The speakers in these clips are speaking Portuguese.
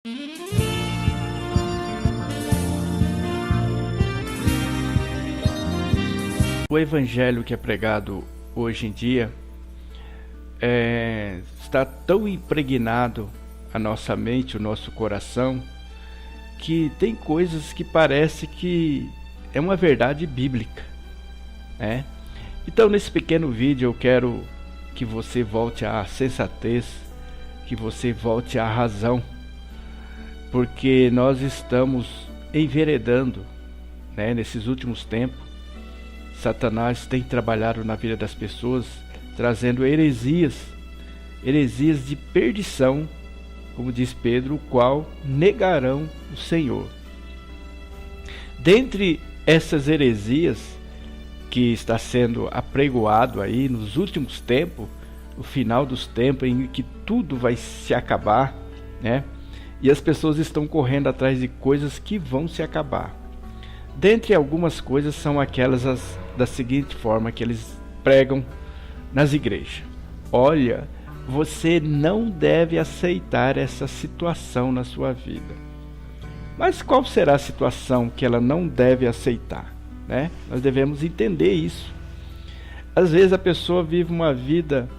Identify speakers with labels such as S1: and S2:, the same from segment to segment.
S1: O evangelho que é pregado hoje em dia está tão impregnado a nossa mente, o nosso coração, que tem coisas que parece que é uma verdade bíblica, né? Então, nesse pequeno vídeo eu quero que você volte à sensatez, que você volte à razão, porque nós estamos enveredando, né, nesses últimos tempos. Satanás tem trabalhado na vida das pessoas, trazendo heresias de perdição, como diz Pedro, o qual negarão o Senhor. Dentre essas heresias que está sendo apregoado aí nos últimos tempos, o final dos tempos em que tudo vai se acabar, né? E as pessoas estão correndo atrás de coisas que vão se acabar. Dentre algumas coisas são aquelas da seguinte forma que eles pregam nas igrejas: olha, você não deve aceitar essa situação na sua vida. Mas qual será a situação que ela não deve aceitar, né? Nós devemos entender isso. Às vezes a pessoa vive uma vida,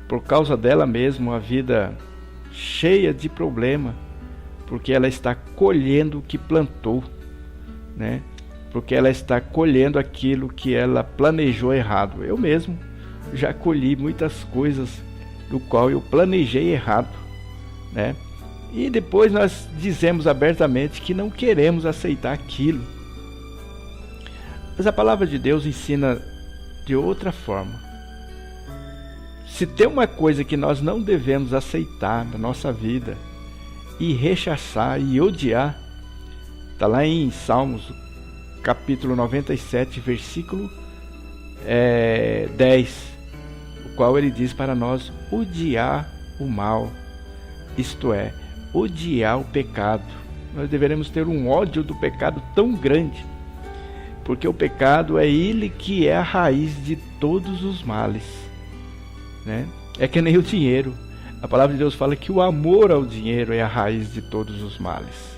S1: por causa dela mesma, uma vida cheia de problema, porque ela está colhendo o que plantou, né? Porque ela está colhendo aquilo que ela planejou errado. Eu mesmo já colhi muitas coisas do qual eu planejei errado, né? E depois nós dizemos abertamente que não queremos aceitar aquilo. Mas a palavra de Deus ensina de outra forma. Se tem uma coisa que nós não devemos aceitar na nossa vida e rechaçar e odiar, está lá em Salmos capítulo 97, versículo 10, o qual ele diz para nós odiar o mal, isto é, odiar o pecado. Nós deveremos ter um ódio do pecado tão grande, porque o pecado é ele que é a raiz de todos os males, né? É que nem o dinheiro. A palavra de Deus fala que o amor ao dinheiro é a raiz de todos os males.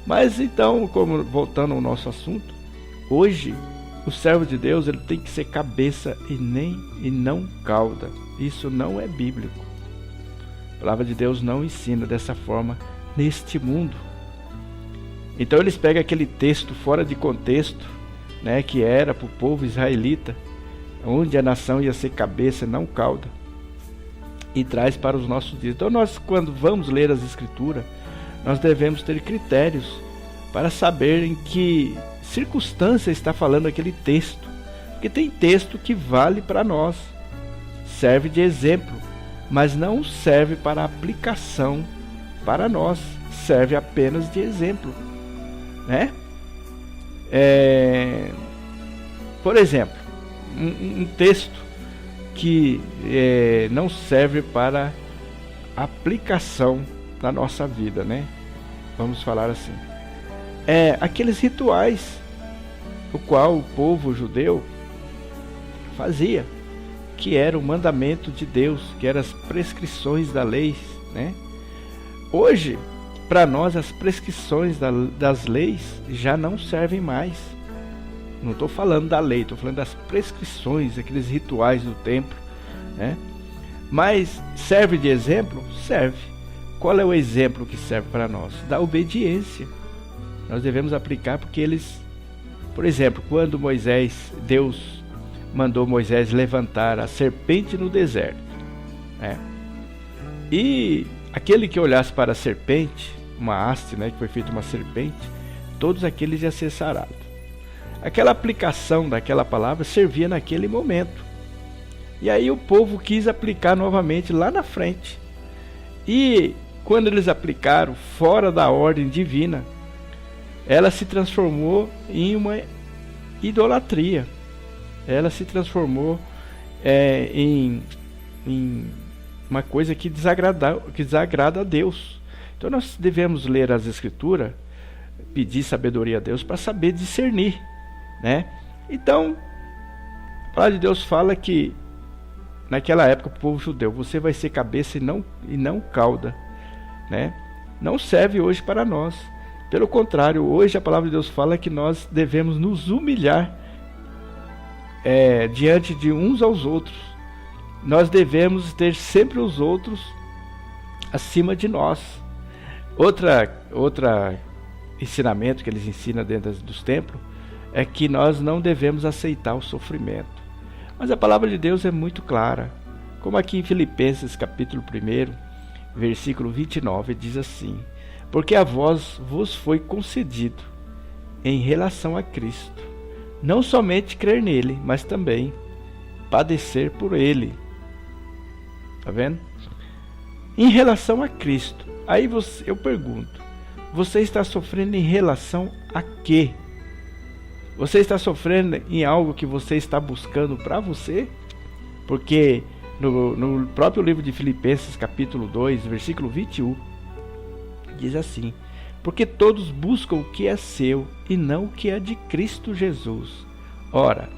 S1: Mas então, voltando ao nosso assunto, hoje o servo de Deus ele tem que ser cabeça e não cauda. Isso não é bíblico. A palavra de Deus não ensina dessa forma neste mundo. Então eles pegam aquele texto fora de contexto, né, que era para o povo israelita, onde a nação ia ser cabeça, não cauda, e traz para os nossos dias. Então nós, quando vamos ler as escrituras, nós devemos ter critérios para saber em que circunstância está falando aquele texto. Porque tem texto que vale para nós, serve de exemplo, mas não serve para aplicação para nós, serve apenas de exemplo, né? Por exemplo, um texto que não serve para aplicação na nossa vida, né? Vamos falar assim. Aqueles rituais o qual o povo judeu fazia, que era o mandamento de Deus, que eram as prescrições da lei, né? Hoje, para nós, as prescrições das leis já não servem mais. Não estou falando da lei, estou falando das prescrições, aqueles rituais do templo, né? Mas serve de exemplo? Serve. Qual é o exemplo que serve para nós? Da obediência. Nós devemos aplicar porque eles, por exemplo, quando Deus mandou Moisés levantar a serpente no deserto, né? E aquele que olhasse para a serpente, uma haste, né, que foi feita uma serpente, todos aqueles iam ser sarados. Aquela aplicação daquela palavra servia naquele momento. E aí o povo quis aplicar novamente lá na frente. E quando eles aplicaram fora da ordem divina, ela se transformou em uma idolatria. Ela se transformou em uma coisa que desagrada a Deus. Então nós devemos ler as Escrituras, pedir sabedoria a Deus para saber discernir, né? Então, a palavra de Deus fala que naquela época o povo judeu, você vai ser cabeça e não cauda, né? não serve hoje para nós. Pelo contrário, hoje a palavra de Deus fala que nós devemos nos humilhar diante de uns aos outros. Nós devemos ter sempre os outros acima de nós. Outra ensinamento que eles ensinam dentro dos templos é que nós não devemos aceitar o sofrimento. Mas a palavra de Deus é muito clara. Como aqui em Filipenses capítulo 1, versículo 29, diz assim: porque a vós vos foi concedido, em relação a Cristo, não somente crer nele, mas também padecer por ele. Tá vendo? Em relação a Cristo. Aí eu pergunto, você está sofrendo em relação a quê? Você está sofrendo em algo que você está buscando para você? Porque no próprio livro de Filipenses capítulo 2, versículo 21, diz assim: porque todos buscam o que é seu e não o que é de Cristo Jesus. Ora,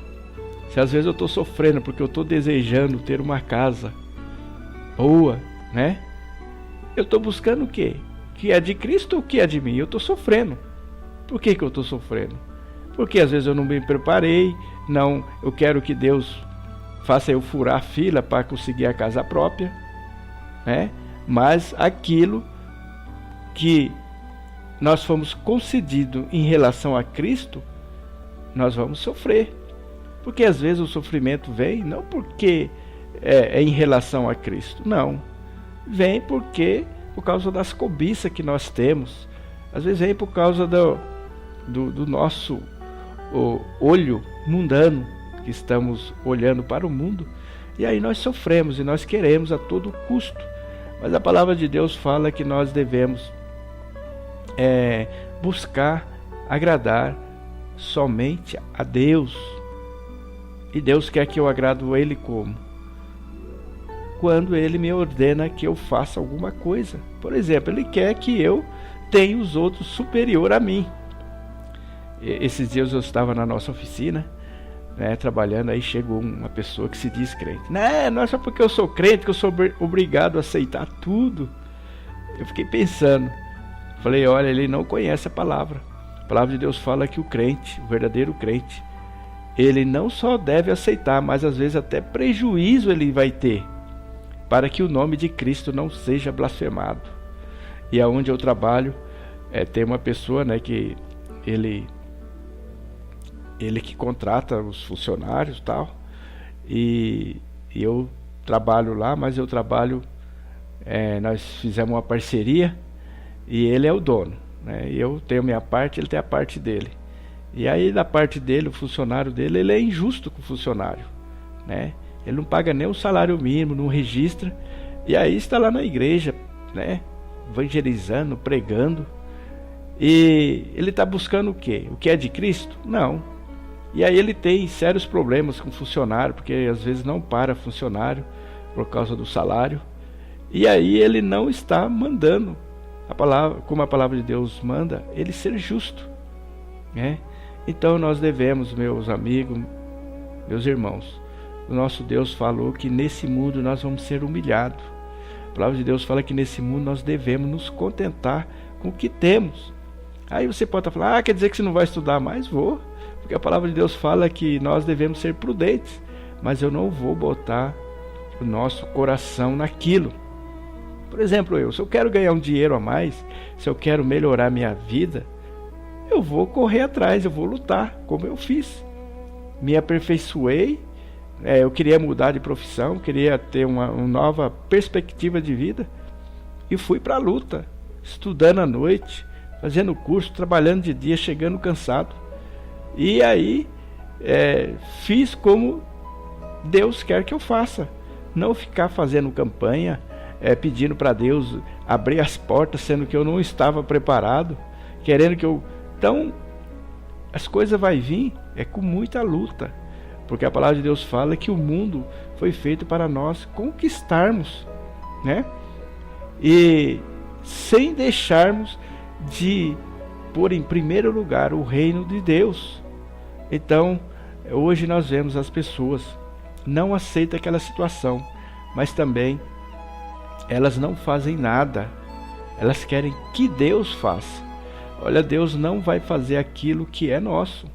S1: se às vezes eu estou sofrendo porque eu estou desejando ter uma casa boa, né? Eu estou buscando o quê? Que é de Cristo ou que é de mim? Eu estou sofrendo. Por que eu estou sofrendo? Porque às vezes eu não me preparei, eu quero que Deus faça eu furar a fila para conseguir a casa própria, né? Mas aquilo que nós fomos concedidos em relação a Cristo, nós vamos sofrer. Porque às vezes o sofrimento vem não porque é em relação a Cristo, não. Vem por causa das cobiças que nós temos. Às vezes vem por causa do nosso olho mundano, que estamos olhando para o mundo, e aí nós sofremos e nós queremos a todo custo. Mas a palavra de Deus fala que nós devemos buscar agradar somente a Deus. E Deus quer que eu agrado a Ele como? Quando Ele me ordena que eu faça alguma coisa. Por exemplo, Ele quer que eu tenha os outros superior a mim. Esses dias eu estava na nossa oficina, né, trabalhando, aí chegou uma pessoa que se diz crente. Não é só porque eu sou crente que eu sou obrigado a aceitar tudo. Eu fiquei pensando. Falei, olha, ele não conhece a palavra. A palavra de Deus fala que o crente, o verdadeiro crente, ele não só deve aceitar, mas às vezes até prejuízo ele vai ter, para que o nome de Cristo não seja blasfemado. E aonde eu trabalho, tem uma pessoa, né, que ele que contrata os funcionários e tal, e eu trabalho lá, mas eu trabalho, nós fizemos uma parceria, e ele é o dono, né? Eu tenho a minha parte, ele tem a parte dele. E aí da parte dele, o funcionário dele, ele é injusto com o funcionário, né? Ele não paga nem o salário mínimo, não registra, e aí está lá na igreja, né, evangelizando, pregando, e ele está buscando o quê? O que é de Cristo? Não. E aí ele tem sérios problemas com o funcionário, porque às vezes não para funcionário por causa do salário, e aí ele não está mandando a palavra, como a palavra de Deus manda, ele ser justo, né? Então nós devemos, meus amigos, meus irmãos, o nosso Deus falou que nesse mundo nós vamos ser humilhados. A palavra de Deus fala que nesse mundo nós devemos nos contentar com o que temos. Aí você pode falar, quer dizer que você não vai estudar mais? Vou, porque a palavra de Deus fala que nós devemos ser prudentes, mas eu não vou botar o nosso coração naquilo. Por exemplo, se eu quero ganhar um dinheiro a mais, se eu quero melhorar minha vida, eu vou correr atrás, eu vou lutar, como eu fiz. Me aperfeiçoei, eu queria mudar de profissão, queria ter uma nova perspectiva de vida, e fui para a luta, estudando à noite, fazendo curso, trabalhando de dia, chegando cansado. E aí, fiz como Deus quer que eu faça, não ficar fazendo campanha, pedindo para Deus abrir as portas, sendo que eu não estava preparado, querendo que eu... Então, as coisas vão vir, com muita luta, porque a palavra de Deus fala que o mundo foi feito para nós conquistarmos, né? E sem deixarmos de pôr em primeiro lugar o reino de Deus. Então, hoje nós vemos as pessoas não aceitam aquela situação, mas também elas não fazem nada Elas querem que Deus faça. Olha, Deus não vai fazer aquilo que é nosso.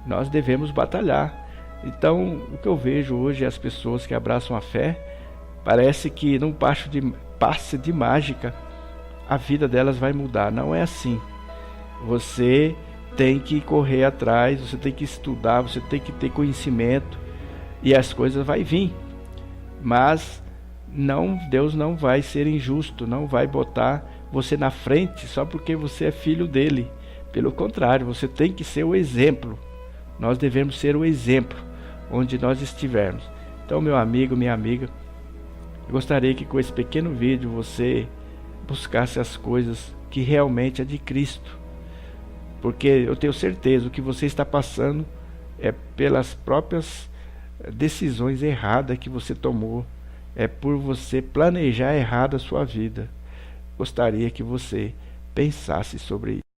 S1: Nós devemos batalhar. Então, o que eu vejo hoje é as pessoas que abraçam a fé, parece que num passe de mágica, a vida delas vai mudar. Não é assim. Você tem que correr atrás, você tem que estudar, você tem que ter conhecimento e as coisas vão vir. Mas Deus não vai ser injusto, não vai botar você na frente só porque você é filho dele. Pelo contrário, você tem que ser o exemplo. Nós devemos ser o exemplo onde nós estivermos. Então, meu amigo, minha amiga, eu gostaria que com esse pequeno vídeo você buscasse as coisas que realmente é de Cristo. Porque eu tenho certeza, o que você está passando é pelas próprias decisões erradas que você tomou. É por você planejar errado a sua vida. Gostaria que você pensasse sobre isso.